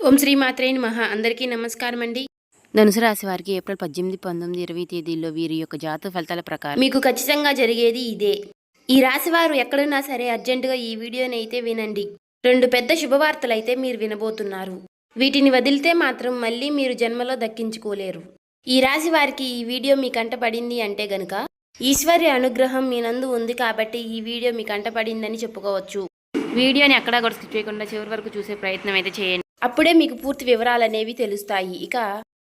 ఓం శ్రీ మాత్రే నమః. అందరికీ నమస్కారం అండి. ధనుసు రాశి వారికి ఏప్రిల్ 18, 19, 20 తేదీల్లో వీరి యొక్క జాతక ఫలితాల ప్రకారం మీకు ఖచ్చితంగా జరిగేది ఇదే. ఈ రాశి వారు ఎక్కడున్నా సరే అర్జెంటుగా ఈ వీడియోని అయితే వినండి. 2 పెద్ద శుభవార్తలైతే మీరు వినబోతున్నారు. వీటిని వదిలితే మాత్రం మళ్ళీ మీరు జన్మలో దక్కించుకోలేరు. ఈ రాశి వారికి ఈ వీడియో మీ కంట పడింది అంటే గనుక ఈశ్వర్య అనుగ్రహం మీ నందు ఉంది కాబట్టి ఈ వీడియో మీ కంట పడిందని చెప్పుకోవచ్చు. వీడియోని ఎక్కడా కూడా స్కిప్ చేయకుండా చివరి వరకు చూసే ప్రయత్నం అయితే చేయండి. అప్పుడే మీకు పూర్తి వివరాలు అనేవి తెలుస్తాయి. ఇక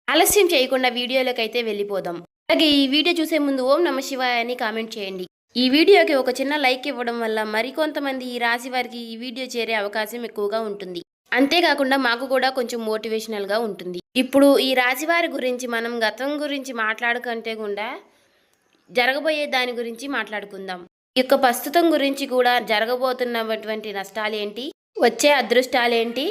ఆలస్యం చేయకుండా వీడియోలోకైతే వెళ్ళిపోదాం. అలాగే ఈ వీడియో చూసే ముందు ఓం నమ శివాయ అని కామెంట్ చేయండి. ఈ వీడియోకి ఒక చిన్న లైక్ ఇవ్వడం వల్ల మరికొంతమంది ఈ రాశి వారికి ఈ వీడియో చేరే అవకాశం ఎక్కువగా ఉంటుంది. అంతేకాకుండా మాకు కూడా కొంచెం మోటివేషనల్గా ఉంటుంది. ఇప్పుడు ఈ రాశి వారి గురించి మనం గతం గురించి మాట్లాడుకుంటే కూడా జరగబోయే దాని గురించి మాట్లాడుకుందాం. ఈ యొక్క ప్రస్తుతం గురించి కూడా జరగబోతున్నటువంటి నష్టాలేంటి, వచ్చే అదృష్టాలేంటి,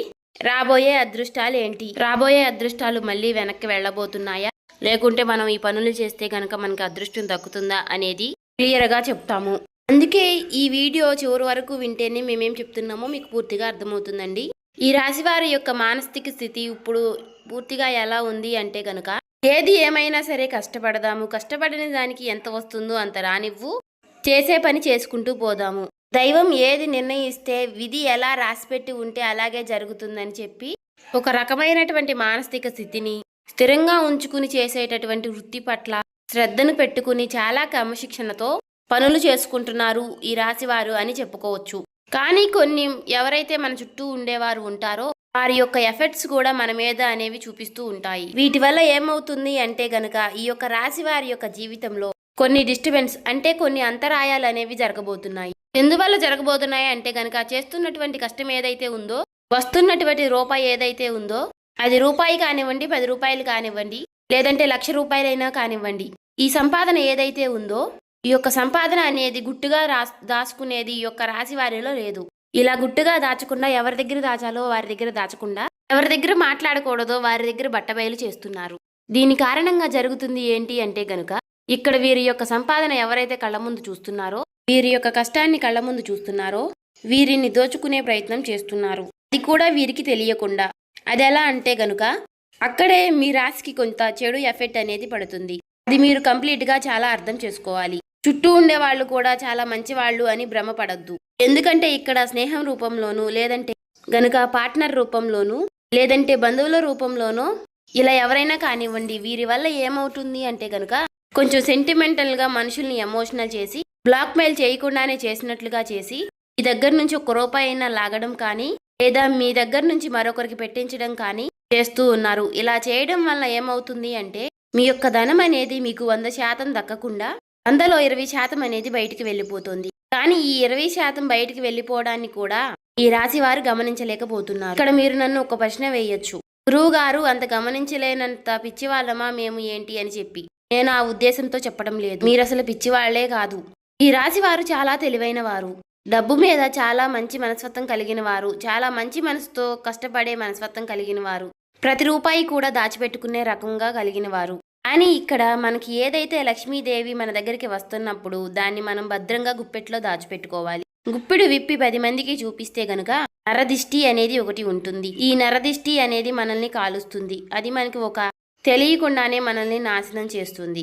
రాబోయే అదృష్టాలు మళ్ళీ వెనక్కి వెళ్ళబోతున్నాయా, లేకుంటే మనం ఈ పనులు చేస్తే కనుక మనకి అదృష్టం దక్కుతుందా అనేది క్లియర్గా చెప్తాము. అందుకే ఈ వీడియో చివరి వరకు వింటేనే మేమేం చెప్తున్నామో మీకు పూర్తిగా అర్థమవుతుందండి. ఈ రాశి వారి యొక్క మానసిక స్థితి ఇప్పుడు పూర్తిగా ఎలా ఉంది అంటే కనుక ఏది ఏమైనా సరే కష్టపడదాము, కష్టపడిన దానికి ఎంత వస్తుందో అంత రానివ్వు, చేసే పని చేసుకుంటూ పోదాము, దైవం ఏది నిర్ణయిస్తే విధి ఎలా రాసిపెట్టి ఉంటే అలాగే జరుగుతుందని చెప్పి ఒక రకమైనటువంటి మానసిక స్థితిని స్థిరంగా ఉంచుకుని చేసేటటువంటి వృత్తి పట్ల శ్రద్ధను పెట్టుకుని చాలా క్రమశిక్షణతో పనులు చేసుకుంటున్నారు ఈ రాశివారు అని చెప్పుకోవచ్చు. కానీ కొన్ని ఎవరైతే మన చుట్టూ ఉండేవారు ఉంటారో వారి యొక్క ఎఫెక్ట్స్ కూడా మన మీద అనేవి చూపిస్తూ ఉంటాయి. వీటి వల్ల ఏమవుతుంది అంటే గనక ఈ యొక్క రాశి వారి యొక్క జీవితంలో కొన్ని డిస్టర్బెన్స్ అంటే కొన్ని అంతరాయాలు అనేవి జరగబోతున్నాయి. ఎందువల్ల జరగబోతున్నాయి అంటే గనక చేస్తున్నటువంటి కష్టం ఏదైతే ఉందో, వస్తున్నటువంటి రూపాయి ఏదైతే ఉందో, అది రూపాయి కానివ్వండి, 10 రూపాయలు కానివ్వండి, లేదంటే 1,00,000 రూపాయలైనా కానివ్వండి, ఈ సంపాదన ఏదైతే ఉందో ఈ యొక్క సంపాదన అనేది గుట్టుగా దాచుకునేది ఈ యొక్క రాశి వారిలో లేదు. ఇలా గుట్టుగా దాచకుండా ఎవరి దగ్గర దాచాలో వారి దగ్గర దాచకుండా, ఎవరి దగ్గర మాట్లాడకూడదో వారి దగ్గర బట్టబయలు చేస్తున్నారు. దీని కారణంగా జరుగుతుంది ఏంటి అంటే గనుక ఇక్కడ వీరి యొక్క సంపాదన ఎవరైతే కళ్ళ ముందు చూస్తున్నారో, వీరి యొక్క కష్టాన్ని కళ్ళ ముందు చూస్తున్నారో వీరిని దోచుకునే ప్రయత్నం చేస్తున్నారు. అది కూడా వీరికి తెలియకుండా. అది ఎలా అంటే గనుక అక్కడే మీ రాశికి కొంత చెడు ఎఫెక్ట్ అనేది పడుతుంది. అది మీరు కంప్లీట్గా చాలా అర్థం చేసుకోవాలి. చుట్టూ ఉండే వాళ్ళు కూడా చాలా మంచి వాళ్ళు అని భ్రమపడద్దు. ఎందుకంటే ఇక్కడ స్నేహం రూపంలోనూ, లేదంటే గనుక పార్ట్నర్ రూపంలోనూ, లేదంటే బంధువుల రూపంలోనూ ఇలా ఎవరైనా కానివ్వండి, వీరి వల్ల ఏమవుతుంది అంటే గనుక కొంచెం సెంటిమెంటల్గా మనుషుల్ని ఎమోషనల్ చేసి బ్లాక్మెయిల్ చేయకుండానే చేసినట్లుగా చేసి మీ దగ్గర నుంచి 1 రూపాయి అయినా లాగడం కానీ, లేదా మీ దగ్గర నుంచి మరొకరికి పెట్టించడం కానీ చేస్తూ ఉన్నారు. ఇలా చేయడం వల్ల ఏమవుతుంది అంటే మీ యొక్క ధనం అనేది మీకు 100% దక్కకుండా 100లో 20% అనేది బయటికి వెళ్ళిపోతుంది. కానీ ఈ 20% బయటికి వెళ్ళిపోవడాన్ని కూడా ఈ రాశి వారు గమనించలేకపోతున్నారు. ఇక్కడ మీరు నన్ను ఒక ప్రశ్న వేయొచ్చు, గురువు గారు అంత గమనించలేనంత పిచ్చివాళ్ళమా మేము ఏంటి అని చెప్పి. నేను ఆ ఉద్దేశంతో చెప్పడం లేదు. మీరు అసలు పిచ్చివాళ్లే కాదు. ఈ రాశి వారు చాలా తెలివైన వారు, డబ్బు మీద చాలా మంచి మనస్తత్వం కలిగిన వారు, చాలా మంచి మనసుతో కష్టపడే మనస్తత్వం కలిగిన వారు, ప్రతి రూపాయి కూడా దాచిపెట్టుకునే రకంగా కలిగిన వారు. కానీ ఇక్కడ మనకి ఏదైతే లక్ష్మీదేవి మన దగ్గరికి వస్తున్నప్పుడు దాన్ని మనం భద్రంగా గుప్పెట్లో దాచిపెట్టుకోవాలి. గుప్పెడు విప్పి 10 మందికి చూపిస్తే గనుక నరదిష్టి అనేది ఒకటి ఉంటుంది. ఈ నరదిష్టి అనేది మనల్ని కాలుస్తుంది. అది మనకి ఒక తెలియకుండానే మనల్ని నాశనం చేస్తుంది.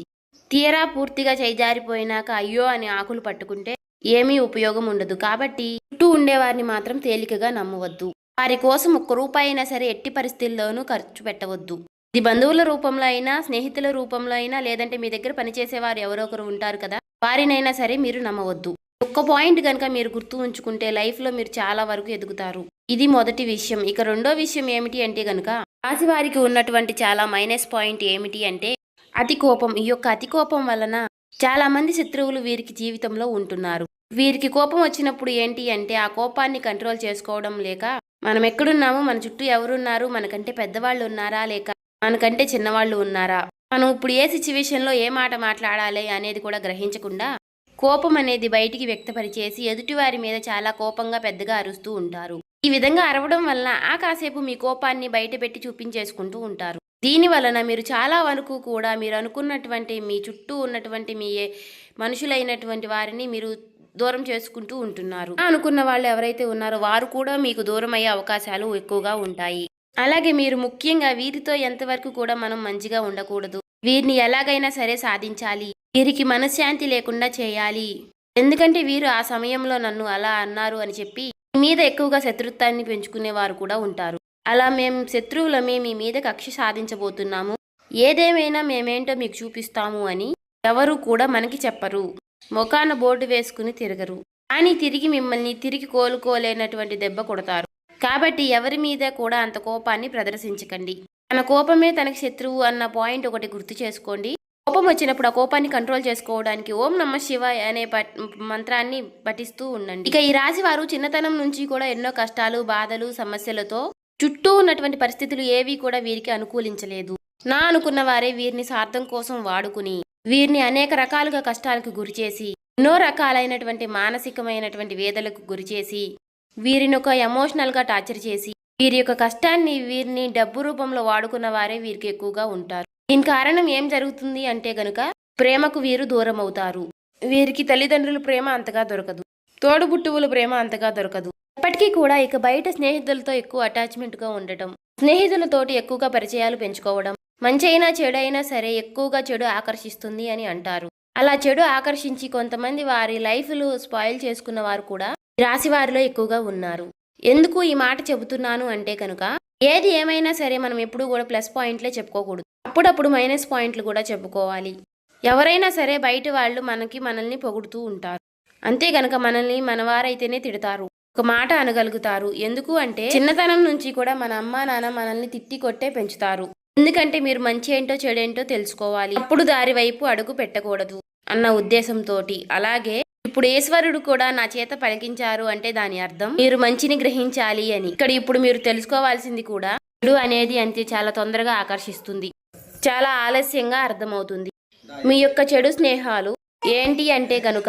తీరా పూర్తిగా చేజారిపోయినాక అయ్యో అని ఆకులు పట్టుకుంటే ఏమీ ఉపయోగం ఉండదు. కాబట్టి చుట్టూ ఉండేవారిని మాత్రం తేలికగా నమ్మవద్దు. వారి కోసం 1 రూపాయి అయినా సరే ఎట్టి పరిస్థితుల్లోనూ ఖర్చు పెట్టవద్దు. ఇది బంధువుల రూపంలో అయినా, స్నేహితుల రూపంలో అయినా, లేదంటే మీ దగ్గర పనిచేసేవారు ఎవరో ఒకరు ఉంటారు కదా, వారినైనా సరే మీరు నమ్మవద్దు. ఒక్క పాయింట్ కనుక మీరు గుర్తు ఉంచుకుంటే లైఫ్లో మీరు చాలా వరకు ఎదుగుతారు. ఇది మొదటి విషయం. ఇక రెండో విషయం ఏమిటి అంటే గనుక రాశి వారికి ఉన్నటువంటి చాలా మైనస్ పాయింట్ ఏమిటి అంటే అతి కోపం. ఈ యొక్క అతి కోపం వలన చాలా మంది శత్రువులు వీరికి జీవితంలో ఉంటున్నారు. వీరికి కోపం వచ్చినప్పుడు ఏంటి అంటే ఆ కోపాన్ని కంట్రోల్ చేసుకోవడం లేక మనం ఎక్కడున్నాము, మన చుట్టూ ఎవరున్నారు, మనకంటే పెద్దవాళ్ళు ఉన్నారా లేక మనకంటే చిన్నవాళ్ళు ఉన్నారా, మనం ఇప్పుడు ఏ సిచ్యువేషన్లో ఏ మాట మాట్లాడాలి అనేది కూడా గ్రహించకుండా కోపం అనేది బయటికి వ్యక్తపరిచేసి ఎదుటివారి మీద చాలా కోపంగా పెద్దగా అరుస్తూ ఉంటారు. ఈ విధంగా అరవడం వలన ఆ కాసేపు మీ కోపాన్ని బయట పెట్టి చూపించేసుకుంటూ ఉంటారు. దీని వలన మీరు చాలా వరకు కూడా మీరు అనుకున్నటువంటి మీ చుట్టూ ఉన్నటువంటి మీ మనుషులైనటువంటి వారిని మీరు దూరం చేసుకుంటూ ఉంటున్నారు. అనుకున్న వాళ్ళు ఎవరైతే ఉన్నారో వారు కూడా మీకు దూరం అయ్యే అవకాశాలు ఎక్కువగా ఉంటాయి. అలాగే మీరు ముఖ్యంగా వీరితో ఎంతవరకు కూడా మనం మంచిగా ఉండకూడదు. వీరిని ఎలాగైనా సరే సాధించాలి, వీరికి మనశ్శాంతి లేకుండా చేయాలి. ఎందుకంటే వీరు ఆ సమయంలో నన్ను అలా అన్నారు అని చెప్పి మీ మీద ఎక్కువగా శత్రుత్వాన్ని పెంచుకునేవారు కూడా ఉంటారు. అలా మేము శత్రువులమే మీ మీద కక్ష సాధించబోతున్నాము, ఏదేమైనా మేమేంటో మీకు చూపిస్తాము అని ఎవరు కూడా మనకి చెప్పరు. మొఖాన బోర్డు వేసుకుని తిరగరు, కానీ తిరిగి మిమ్మల్ని తిరిగి కోలుకోలేనటువంటి దెబ్బ కొడతారు. కాబట్టి ఎవరి మీద కూడా అంత కోపాన్ని ప్రదర్శించకండి. తన కోపమే తనకి శత్రువు అన్న పాయింట్ ఒకటి గుర్తు చేసుకోండి. కోపం వచ్చినప్పుడు ఆ కోపాన్ని కంట్రోల్ చేసుకోవడానికి ఓం నమః శివాయ అనే మంత్రాన్ని పఠిస్తూ ఉండండి. ఇక ఈ రాశి వారు చిన్నతనం నుంచి కూడా ఎన్నో కష్టాలు, బాధలు, సమస్యలతో చుట్టూ ఉన్నటువంటి పరిస్థితులు ఏవి కూడా వీరికి అనుకూలించలేదు. నా అనుకున్న వారే వీరిని స్వార్థం కోసం వాడుకుని వీరిని అనేక రకాలుగా కష్టాలకు గురిచేసి, ఎన్నో రకాలైనటువంటి మానసికమైనటువంటి వేదలకు గురిచేసి, వీరిని ఒక ఎమోషనల్గా టార్చర్ చేసి, వీరి యొక్క కష్టాన్ని వీరిని డబ్బు రూపంలో వాడుకున్న వారే వీరికి ఎక్కువగా ఉంటారు. దీని కారణం ఏం జరుగుతుంది అంటే గనుక ప్రేమకు వీరు దూరం అవుతారు. వీరికి తల్లిదండ్రుల ప్రేమ అంతగా దొరకదు, తోడుబుట్టువుల ప్రేమ అంతగా దొరకదు. ఇప్పటికీ కూడా ఇక బయట స్నేహితులతో ఎక్కువ అటాచ్మెంట్గా ఉండటం, స్నేహితులతోటి ఎక్కువగా పరిచయాలు పెంచుకోవడం, మంచి అయినా చెడు అయినా సరే ఎక్కువగా చెడు ఆకర్షిస్తుంది అని అంటారు. అలా చెడు ఆకర్షించి కొంతమంది వారి లైఫ్లు స్పాయిల్ చేసుకున్న వారు కూడా రాశి వారిలో ఎక్కువగా ఉన్నారు. ఎందుకు ఈ మాట చెబుతున్నాను అంటే కనుక ఏది ఏమైనా సరే మనం ఎప్పుడూ కూడా ప్లస్ పాయింట్లే చెప్పుకోకూడదు, అప్పుడప్పుడు మైనస్ పాయింట్లు కూడా చెప్పుకోవాలి. ఎవరైనా సరే బయట వాళ్ళు మనల్ని పొగుడుతూ ఉంటారు, అంతే గనక మనల్ని మనవారైతేనే తిడతారు, ఒక మాట అనగలుగుతారు. ఎందుకు అంటే చిన్నతనం నుంచి కూడా మన అమ్మా నాన్న మనల్ని తిట్టి కొట్టే పెంచుతారు. ఎందుకంటే మీరు మంచి ఏంటో చెడేంటో తెలుసుకోవాలి, అప్పుడు దారి వైపు అడుగు పెట్టకూడదు అన్న ఉద్దేశంతో. అలాగే ఇప్పుడు ఈశ్వరుడు కూడా నా చేత పలికించారు అంటే దాని అర్థం మీరు మంచిని గ్రహించాలి అని. ఇక్కడ ఇప్పుడు మీరు తెలుసుకోవాల్సింది కూడా చెడు అనేది అంతే చాలా తొందరగా ఆకర్షిస్తుంది, చాలా ఆలస్యంగా అర్థమవుతుంది. మీ యొక్క చెడు స్నేహాలు ఏంటి అంటే కనుక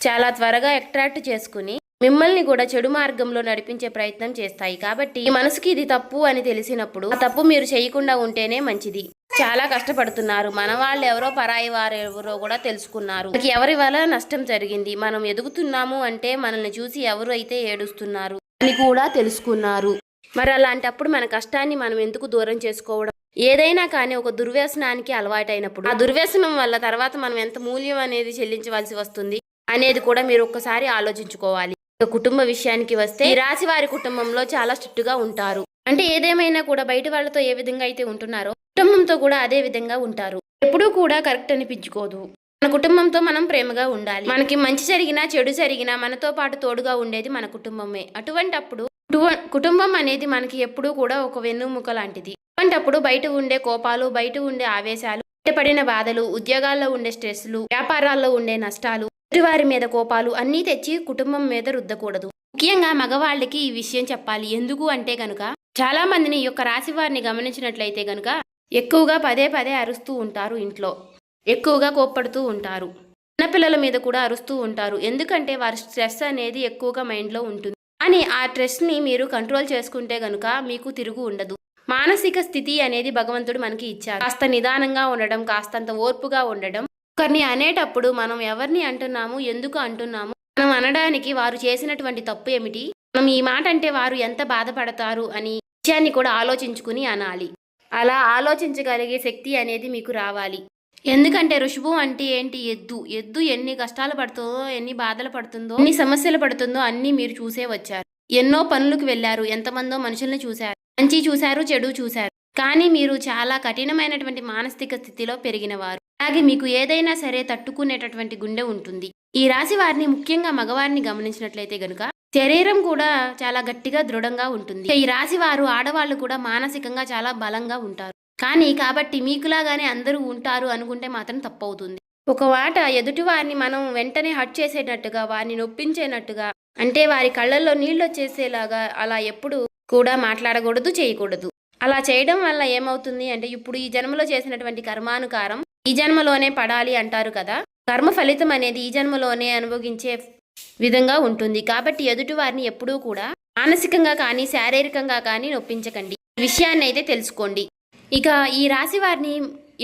చాలా త్వరగా అట్రాక్ట్ చేసుకుని మిమ్మల్ని కూడా చెడు మార్గంలో నడిపించే ప్రయత్నం చేస్తాయి. కాబట్టి ఈ మనసుకి ఇది తప్పు అని తెలిసినప్పుడు ఆ తప్పు మీరు చేయకుండా ఉంటేనే మంచిది. చాలా కష్టపడుతున్నారు, మన వాళ్ళు ఎవరో పరాయి వారు ఎవరో కూడా తెలుసుకున్నారు, ఎవరి వల్ల నష్టం జరిగింది, మనం ఎదుగుతున్నాము అంటే మనల్ని చూసి ఎవరు అయితే ఏడుస్తున్నారు అని కూడా తెలుసుకున్నారు. మరి అలాంటప్పుడు మన కష్టాన్ని మనం ఎందుకు దూరం చేసుకోవడం? ఏదైనా కానీ ఒక దుర్వ్యసనానికి అలవాటైనప్పుడు ఆ దుర్వ్యసనం వల్ల తర్వాత మనం ఎంత మూల్యం అనేది చెల్లించవలసి వస్తుంది అనేది కూడా మీరు ఒక్కసారి ఆలోచించుకోవాలి. కుటుంబ విషయానికి వస్తే ఈ రాశి వారి కుటుంబంలో చాలా స్ట్రిక్ట్ గా ఉంటారు. అంటే ఏదేమైనా కూడా బయట వాళ్ళతో ఏ విధంగా అయితే ఉంటున్నారో కుటుంబంతో కూడా అదే విధంగా ఉంటారు. ఎప్పుడూ కూడా కరెక్ట్ అనిపించుకోదు. మన కుటుంబంతో మనం ప్రేమగా ఉండాలి. మనకి మంచి జరిగినా చెడు జరిగినా మనతో పాటు తోడుగా ఉండేది మన కుటుంబమే. అటువంటప్పుడు కుటుంబం అనేది మనకి ఎప్పుడూ కూడా ఒక వెన్నుముక లాంటిది. అటువంటప్పుడు బయట ఉండే కోపాలు, బయట ఉండే ఆవేశాలు, బయటపడిన బాధలు, ఉద్యోగాల్లో ఉండే స్ట్రెస్లు, వ్యాపారాల్లో ఉండే నష్టాలు, వారి మీద కోపాలు అన్నీ తెచ్చి కుటుంబం మీద రుద్దకూడదు. ముఖ్యంగా మగవాళ్ళకి ఈ విషయం చెప్పాలి. ఎందుకు అంటే గనుక చాలా మందిని ఈ యొక్క రాశి వారిని గమనించినట్లయితే గనుక ఎక్కువగా పదే పదే అరుస్తూ ఉంటారు, ఇంట్లో ఎక్కువగా కోప్పడుతూ ఉంటారు, చిన్నపిల్లల మీద కూడా అరుస్తూ ఉంటారు. ఎందుకంటే వారి స్ట్రెస్ అనేది ఎక్కువగా మైండ్లో ఉంటుంది. కానీ ఆ స్ట్రెస్ని మీరు కంట్రోల్ చేసుకుంటే గనుక మీకు తిరుగు ఉండదు. మానసిక స్థితి అనేది భగవంతుడు మనకి ఇచ్చారు. కాస్త నిదానంగా ఉండడం, కాస్తంత ఓర్పుగా ఉండడం. ఒకరిని అనేటప్పుడు మనం ఎవరిని అంటున్నాము, ఎందుకు అంటున్నాము, మనం అనడానికి వారు చేసినటువంటి తప్పు ఏమిటి, మనం ఈ మాట అంటే వారు ఎంత బాధపడతారు అని విషయాన్ని కూడా ఆలోచించుకుని అనాలి. అలా ఆలోచించగలిగే శక్తి అనేది మీకు రావాలి. ఎందుకంటే ఋషభం అంటే ఏంటి? ఎద్దు ఎన్ని కష్టాలు పడుతుందో, ఎన్ని బాధలు పడుతుందో, ఎన్ని సమస్యలు పడుతుందో అన్నీ మీరు చూసే వచ్చారు. ఎన్నో పనులకు వెళ్ళారు, ఎంతమందో మనుషుల్ని చూశారు, మంచి చూశారు, చెడు చూశారు. కానీ మీరు చాలా కఠినమైనటువంటి మానసిక స్థితిలో పెరిగినవారు. అలాగే మీకు ఏదైనా సరే తట్టుకునేటటువంటి గుండె ఉంటుంది. ఈ రాశి వారిని ముఖ్యంగా మగవారిని గమనించినట్లయితే గనుక శరీరం కూడా చాలా గట్టిగా దృఢంగా ఉంటుంది. ఈ రాశి వారు ఆడవాళ్ళు కూడా మానసికంగా చాలా బలంగా ఉంటారు. కానీ కాబట్టి మీకులాగానే అందరూ ఉంటారు అనుకుంటే మాత్రం తప్పవుతుంది. ఒక మాట ఎదుటి వారిని మనం వెంటనే హర్ట్ చేసేటట్టుగా, వారిని నొప్పించేటట్టుగా, అంటే వారి కళ్ళల్లో నీళ్ళు వచ్చేసేలాగా అలా ఎప్పుడు కూడా మాట్లాడకూడదు, చేయకూడదు. అలా చేయడం వల్ల ఏమవుతుంది అంటే ఇప్పుడు ఈ జన్మలో చేసినటువంటి కర్మానుకారం ఈ జన్మలోనే పడాలి అంటారు కదా. కర్మ ఫలితం అనేది ఈ జన్మలోనే అనుభవించే విధంగా ఉంటుంది. కాబట్టి ఎదుటి వారిని ఎప్పుడూ కూడా మానసికంగా కానీ శారీరకంగా కానీ నొప్పించకండి. ఈ విషయాన్ని అయితే తెలుసుకోండి. ఇక ఈ రాశి వారిని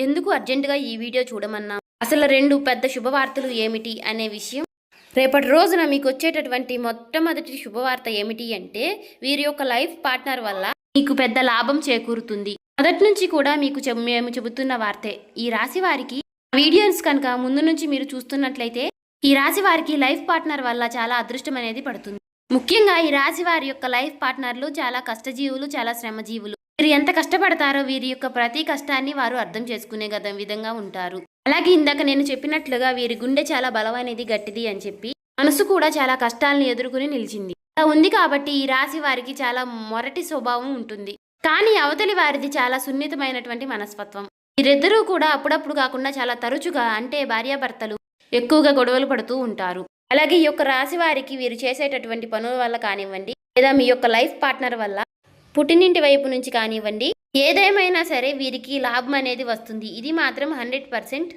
ఎందుకు అర్జెంటుగా ఈ వీడియో చూడమన్నా, అసలు 2 పెద్ద శుభవార్తలు ఏమిటి అనే విషయం, రేపటి రోజున మీకు వచ్చేటటువంటి మొట్టమొదటి శుభవార్త ఏమిటి అంటే వీరి యొక్క లైఫ్ పార్ట్నర్ వల్ల మీకు పెద్ద లాభం చేకూరుతుంది. మొదటి నుంచి కూడా మీకు మేము చెబుతున్న వార్తే. ఈ రాశి వారికి వీడియోస్ కనుక ముందు నుంచి మీరు చూస్తున్నట్లయితే ఈ రాశి వారికి లైఫ్ పార్ట్నర్ వల్ల చాలా అదృష్టం అనేది పడుతుంది. ముఖ్యంగా ఈ రాశి వారి యొక్క లైఫ్ పార్ట్నర్లు చాలా కష్టజీవులు, చాలా శ్రమజీవులు. వీరు ఎంత కష్టపడతారో వీరి యొక్క ప్రతి కష్టాన్ని వారు అర్థం చేసుకునే విధంగా ఉంటారు. అలాగే ఇందాక నేను చెప్పినట్లుగా వీరి గుండె చాలా బలమైనది, గట్టిది అని చెప్పి మనసు కూడా చాలా కష్టాలను ఎదుర్కొని నిలిచింది. అలా ఉంది కాబట్టి ఈ రాశి వారికి చాలా మొరటి స్వభావం ఉంటుంది. కానీ అవతలి వారిది చాలా సున్నితమైనటువంటి మనస్తత్వం. వీరిద్దరూ కూడా అప్పుడప్పుడు కాకుండా చాలా తరచుగా, అంటే భార్యాభర్తలు ఎక్కువగా గొడవలు పడుతూ ఉంటారు. అలాగే ఈ యొక్క రాశి వారికి వీరు చేసేటటువంటి పనుల వల్ల కానివ్వండి, లేదా మీ యొక్క లైఫ్ పార్ట్నర్ వల్ల పుట్టినింటి వైపు నుంచి కానివ్వండి, ఏదేమైనా సరే వీరికి లాభం అనేది వస్తుంది. ఇది మాత్రం 100%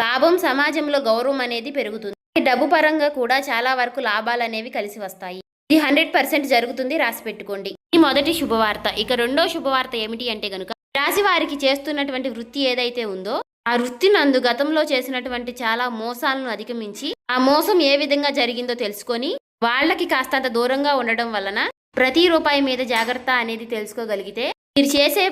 లాభం. సమాజంలో గౌరవం అనేది పెరుగుతుంది. డబ్బు పరంగా కూడా చాలా వరకు లాభాలు అనేవి కలిసి వస్తాయి. ఇది 100% జరుగుతుంది, రాసి పెట్టుకోండి. ఈ మొదటి శుభవార్త. ఇక రెండో శుభవార్త ఏమిటి అంటే గనుక, రాశి వారికి చేస్తున్నటువంటి వృత్తి ఏదైతే ఉందో ఆ వృత్తి నందు గతంలో చేసినటువంటి చాలా మోసాలను అధిగమించి ఆ మోసం ఏ విధంగా జరిగిందో తెలుసుకొని వాళ్ళకి కాస్తంత దూరంగా ఉండడం వలన ప్రతి రూపాయి మీద జాగ్రత్త అనేది తెలుసుకోగలిగితే మీరు చేసే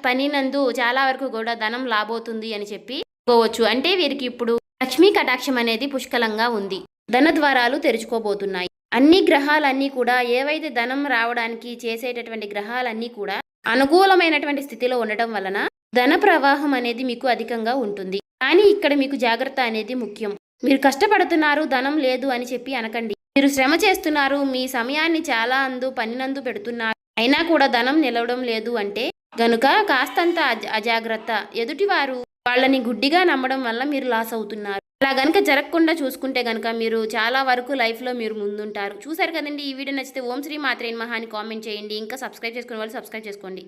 పని నందు చాలా వరకు కూడా ధనం లాభవుతుంది అని చెప్పుకోవచ్చు. అంటే వీరికి ఇప్పుడు లక్ష్మీ కటాక్షం అనేది పుష్కలంగా ఉంది. ధన ద్వారాలు తెరుచుకోబోతున్నాయి. అన్ని గ్రహాలన్నీ కూడా ఏవైతే ధనం రావడానికి చేసేటటువంటి గ్రహాలన్నీ కూడా అనుకూలమైనటువంటి స్థితిలో ఉండటం వలన ధన ప్రవాహం అనేది మీకు అధికంగా ఉంటుంది. కానీ ఇక్కడ మీకు జాగ్రత్త అనేది ముఖ్యం. మీరు కష్టపడుతున్నారు, ధనం లేదు అని చెప్పి అనకండి. మీరు శ్రమ చేస్తున్నారు, మీ సమయాన్ని చాలా పనినందు పెడుతున్నారు, అయినా కూడా ధనం నిలవడం లేదు అంటే గనుక కాస్తంత అజాగ్రత్త. ఎదుటివారు వాళ్ళని గుడ్డిగా నమ్మడం వల్ల మీరు లాస్ అవుతున్నారు. అలా గనుక జరగకుండా చూసుకుంటే గనుక మీరు చాలా వరకు లైఫ్లో మీరు ముందుంటారు. చూసారు కదండి. ఈ వీడియో నచ్చితే ఓం శ్రీ మాత్రే నమః అని కామెంట్ చేయండి. ఇంకా సబ్స్క్రైబ్ చేసుకునే వాళ్ళు సబ్స్క్రైబ్ చేసుకోండి.